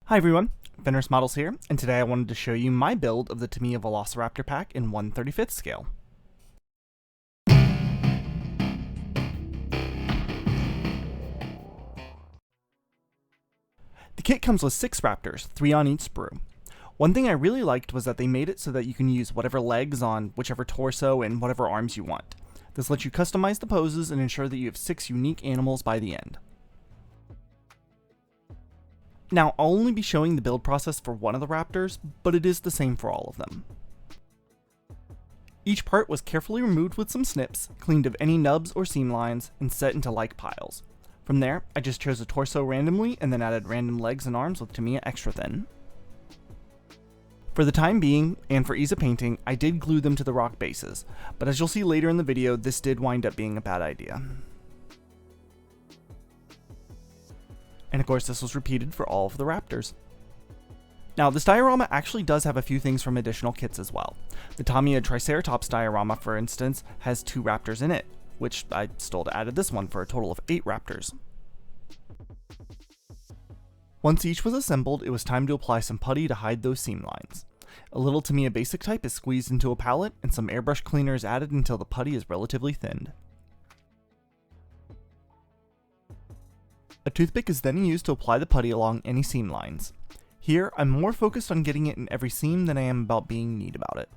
Hi everyone, Fenris Models here, and today I wanted to show you my build of the Tamiya Velociraptor pack in 1/35th scale. The kit comes with 6 raptors, 3 on each sprue. One thing I really liked was that they made it so that you can use whatever legs on whichever torso and whatever arms you want. This lets you customize the poses and ensure that you have 6 unique animals by the end. Now, I'll only be showing the build process for one of the raptors, but it is the same for all of them. Each part was carefully removed with some snips, cleaned of any nubs or seam lines, and set into like piles. From there, I just chose a torso randomly and then added random legs and arms with Tamiya Extra Thin. For the time being, and for ease of painting, I did glue them to the rock bases, but as you'll see later in the video, this did wind up being a bad idea. And of course, this was repeated for all of the raptors. Now, this diorama actually does have a few things from additional kits as well. The Tamiya Triceratops diorama, for instance, has 2 raptors in it, which I still added this one for a total of 8 raptors. Once each was assembled, it was time to apply some putty to hide those seam lines. A little Tamiya basic type is squeezed into a palette, and some airbrush cleaner is added until the putty is relatively thinned. A toothpick is then used to apply the putty along any seam lines. Here, I'm more focused on getting it in every seam than I am about being neat about it.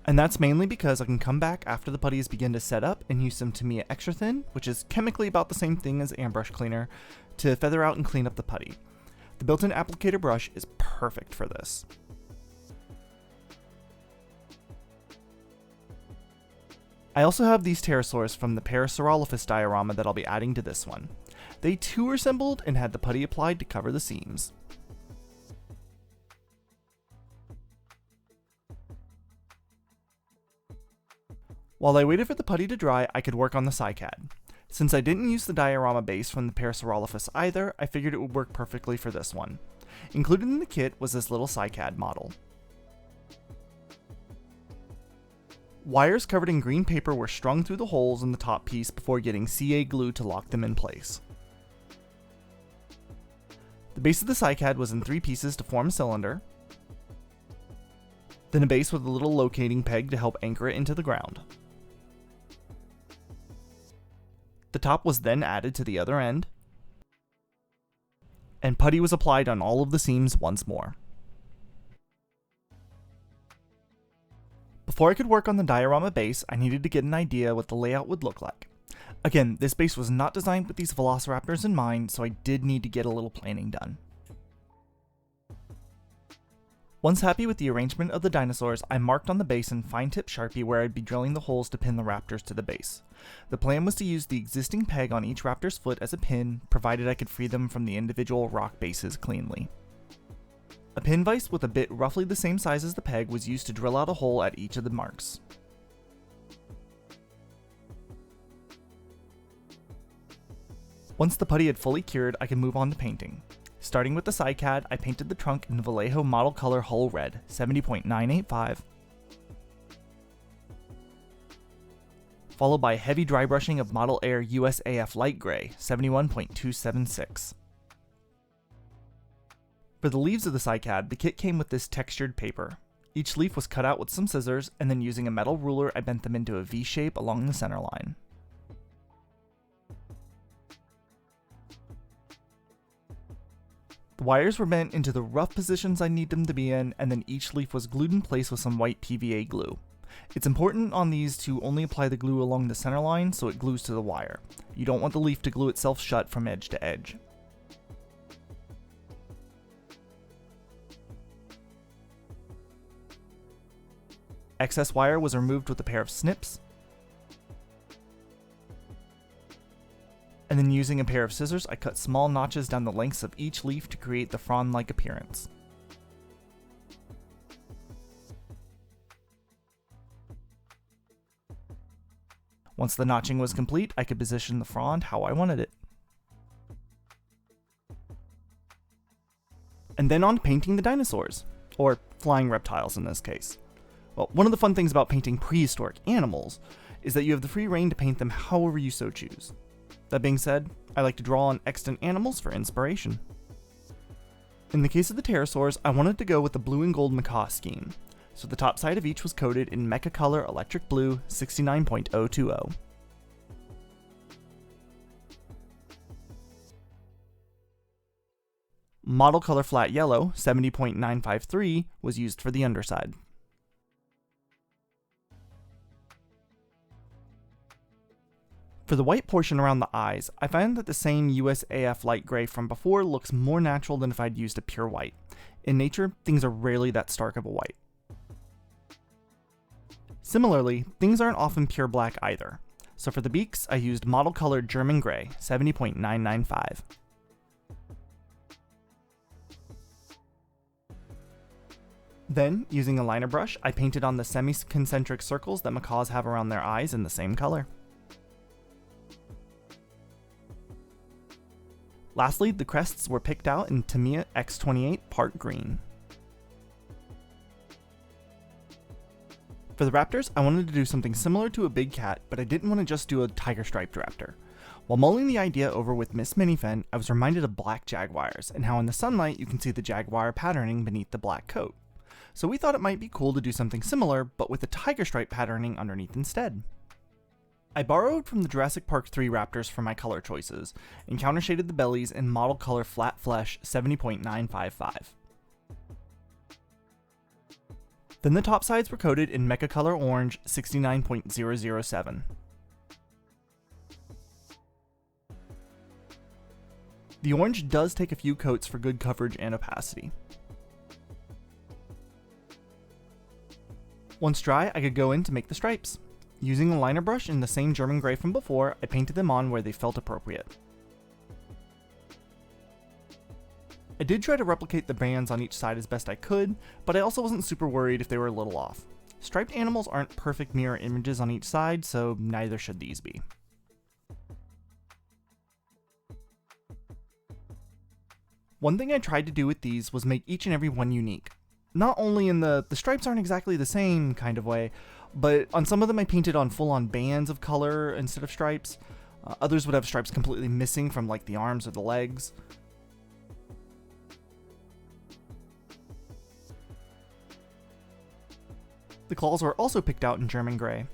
And that's mainly because I can come back after the putties begin to set up and use some Tamiya Extra Thin, which is chemically about the same thing as airbrush cleaner, to feather out and clean up the putty. The built-in applicator brush is perfect for this. I also have these pterosaurs from the Parasaurolophus diorama that I'll be adding to this one. They too were assembled and had the putty applied to cover the seams. While I waited for the putty to dry, I could work on the cycad. Since I didn't use the diorama base from the Parasaurolophus either, I figured it would work perfectly for this one. Included in the kit was this little cycad model. Wires covered in green paper were strung through the holes in the top piece before getting CA glue to lock them in place. The base of the cycad was in 3 pieces to form a cylinder, then a base with a little locating peg to help anchor it into the ground. The top was then added to the other end, and putty was applied on all of the seams once more. Before I could work on the diorama base, I needed to get an idea what the layout would look like. Again, this base was not designed with these Velociraptors in mind, so I did need to get a little planning done. Once happy with the arrangement of the dinosaurs, I marked on the base in fine-tip Sharpie where I'd be drilling the holes to pin the raptors to the base. The plan was to use the existing peg on each raptor's foot as a pin, provided I could free them from the individual rock bases cleanly. A pin vise with a bit roughly the same size as the peg was used to drill out a hole at each of the marks. Once the putty had fully cured, I could move on to painting. Starting with the cycad, I painted the trunk in Vallejo Model Color Hull Red 70.985, followed by heavy dry brushing of Model Air USAF Light Gray 71.276. For the leaves of the cycad, the kit came with this textured paper. Each leaf was cut out with some scissors, and then using a metal ruler I bent them into a V shape along the center line. The wires were bent into the rough positions I need them to be in, and then each leaf was glued in place with some white PVA glue. It's important on these to only apply the glue along the center line so it glues to the wire. You don't want the leaf to glue itself shut from edge to edge. Excess wire was removed with a pair of snips, and then using a pair of scissors I cut small notches down the lengths of each leaf to create the frond-like appearance. Once the notching was complete, I could position the frond how I wanted it. And then on to painting the dinosaurs, or flying reptiles in this case. Well, one of the fun things about painting prehistoric animals is that you have the free reign to paint them however you so choose. That being said, I like to draw on extant animals for inspiration. In the case of the pterosaurs, I wanted to go with the blue and gold macaw scheme, so the top side of each was coated in Mecha Color Electric Blue 69.020. Model Color Flat Yellow 70.953 was used for the underside. For the white portion around the eyes, I find that the same USAF light gray from before looks more natural than if I'd used a pure white. In nature, things are rarely that stark of a white. Similarly, things aren't often pure black either. So for the beaks, I used model color German gray 70.995. Then, using a liner brush, I painted on the semi-concentric circles that macaws have around their eyes in the same color. Lastly, the crests were picked out in Tamiya X28 Part Green. For the raptors, I wanted to do something similar to a big cat, but I didn't want to just do a tiger-striped raptor. While mulling the idea over with Miss Minifen, I was reminded of black jaguars, and how in the sunlight you can see the jaguar patterning beneath the black coat. So we thought it might be cool to do something similar, but with the tiger stripe patterning underneath instead. I borrowed from the Jurassic Park 3 raptors for my color choices, and countershaded the bellies in model color Flat Flesh 70.955. Then the top sides were coated in Mecha Color Orange 69.007. The orange does take a few coats for good coverage and opacity. Once dry, I could go in to make the stripes. Using a liner brush in the same German gray from before, I painted them on where they felt appropriate. I did try to replicate the bands on each side as best I could, but I also wasn't super worried if they were a little off. Striped animals aren't perfect mirror images on each side, so neither should these be. One thing I tried to do with these was make each and every one unique. Not only in the stripes aren't exactly the same kind of way, but on some of them I painted on full-on bands of color instead of stripes. Others would have stripes completely missing from like the arms or the legs. The claws were also picked out in German gray.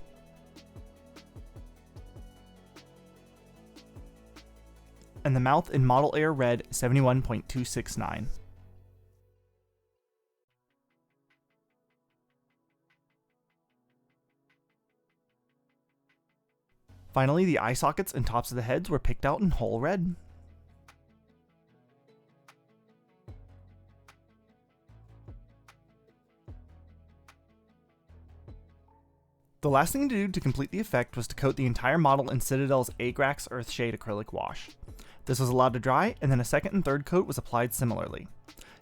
And the mouth in Model Air Red 71.269. Finally, the eye sockets and tops of the heads were picked out in whole red. The last thing to do to complete the effect was to coat the entire model in Citadel's Agrax Earthshade acrylic wash. This was allowed to dry, and then a second and third coat was applied similarly.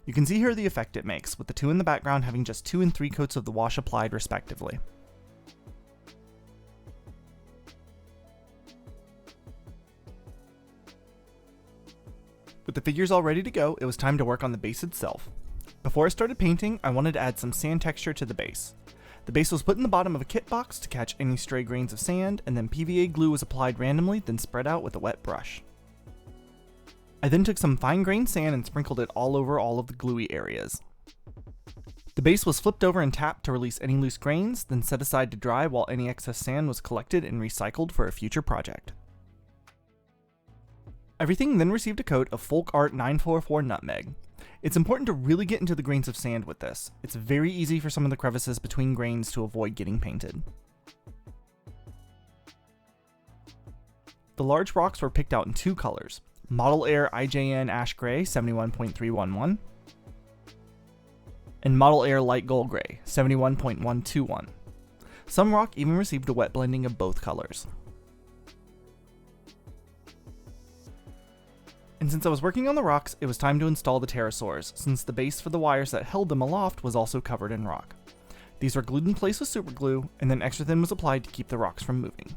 You can see here the effect it makes, with the two in the background having just 2 and 3 coats of the wash applied respectively. With the figures all ready to go, it was time to work on the base itself. Before I started painting, I wanted to add some sand texture to the base. The base was put in the bottom of a kit box to catch any stray grains of sand, and then PVA glue was applied randomly, then spread out with a wet brush. I then took some fine-grained sand and sprinkled it all over all of the gluey areas. The base was flipped over and tapped to release any loose grains, then set aside to dry while any excess sand was collected and recycled for a future project. Everything then received a coat of Folk Art 944 Nutmeg. It's important to really get into the grains of sand with this. It's very easy for some of the crevices between grains to avoid getting painted. The large rocks were picked out in 2 colors, Model Air IJN Ash Gray 71.311 and Model Air Light Gold Gray 71.121. Some rock even received a wet blending of both colors. And since I was working on the rocks, it was time to install the pterosaurs, since the base for the wires that held them aloft was also covered in rock. These were glued in place with super glue, and then extra thin was applied to keep the rocks from moving.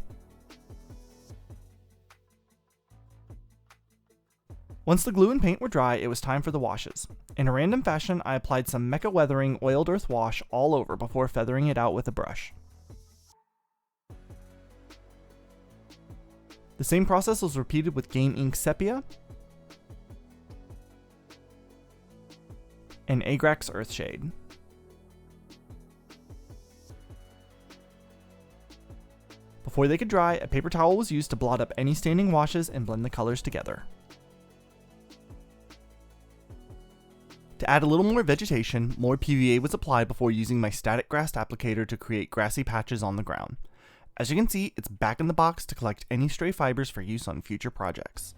Once the glue and paint were dry, it was time for the washes. In a random fashion, I applied some Mecha Weathering Oiled Earth Wash all over before feathering it out with a brush. The same process was repeated with Game Ink Sepia and Agrax Earthshade. Before they could dry, a paper towel was used to blot up any standing washes and blend the colors together. To add a little more vegetation, more PVA was applied before using my static grass applicator to create grassy patches on the ground. As you can see, it's back in the box to collect any stray fibers for use on future projects.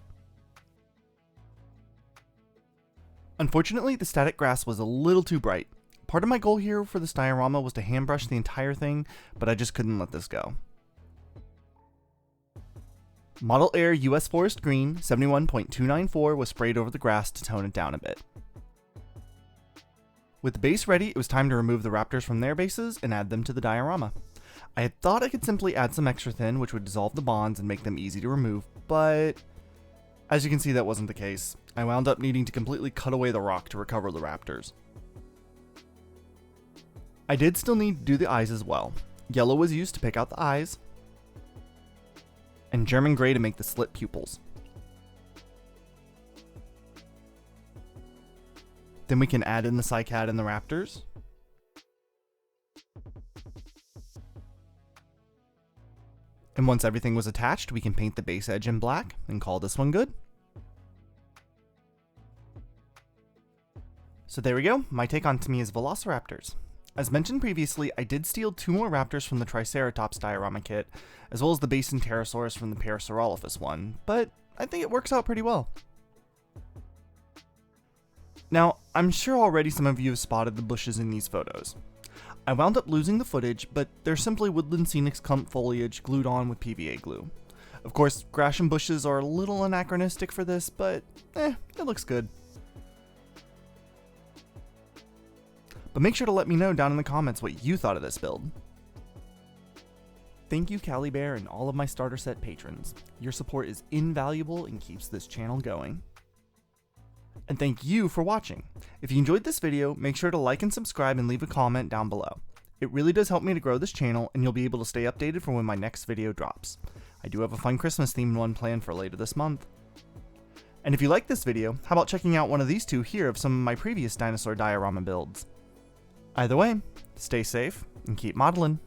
Unfortunately, the static grass was a little too bright. Part of my goal here for this diorama was to hand brush the entire thing, but I just couldn't let this go. Model Air US Forest Green 71.294 was sprayed over the grass to tone it down a bit. With the base ready, it was time to remove the raptors from their bases and add them to the diorama. I had thought I could simply add some extra thin, which would dissolve the bonds and make them easy to remove, but as you can see, that wasn't the case. I wound up needing to completely cut away the rock to recover the raptors. I did still need to do the eyes as well. Yellow was used to pick out the eyes, and German gray to make the slit pupils. Then we can add in the cycad and the raptors. And once everything was attached, we can paint the base edge in black and call this one good. So there we go, my take on Tamiya's Velociraptors. As mentioned previously, I did steal 2 more raptors from the Triceratops diorama kit, as well as the Basin Pterosaurus from the Parasaurolophus one, but I think it works out pretty well. Now, I'm sure already some of you have spotted the bushes in these photos. I wound up losing the footage, but they're simply woodland scenic clump foliage glued on with PVA glue. Of course, grass and bushes are a little anachronistic for this, but it looks good. But make sure to let me know down in the comments what you thought of this build. Thank you, Cali Bear, and all of my starter set patrons. Your support is invaluable and keeps this channel going. And thank you for watching. If you enjoyed this video, make sure to like and subscribe and leave a comment down below. It really does help me to grow this channel, and you'll be able to stay updated for when my next video drops. I do have a fun Christmas themed one planned for later this month. And if you like this video, how about checking out one of these 2 here of some of my previous dinosaur diorama builds? Either way, stay safe and keep modeling.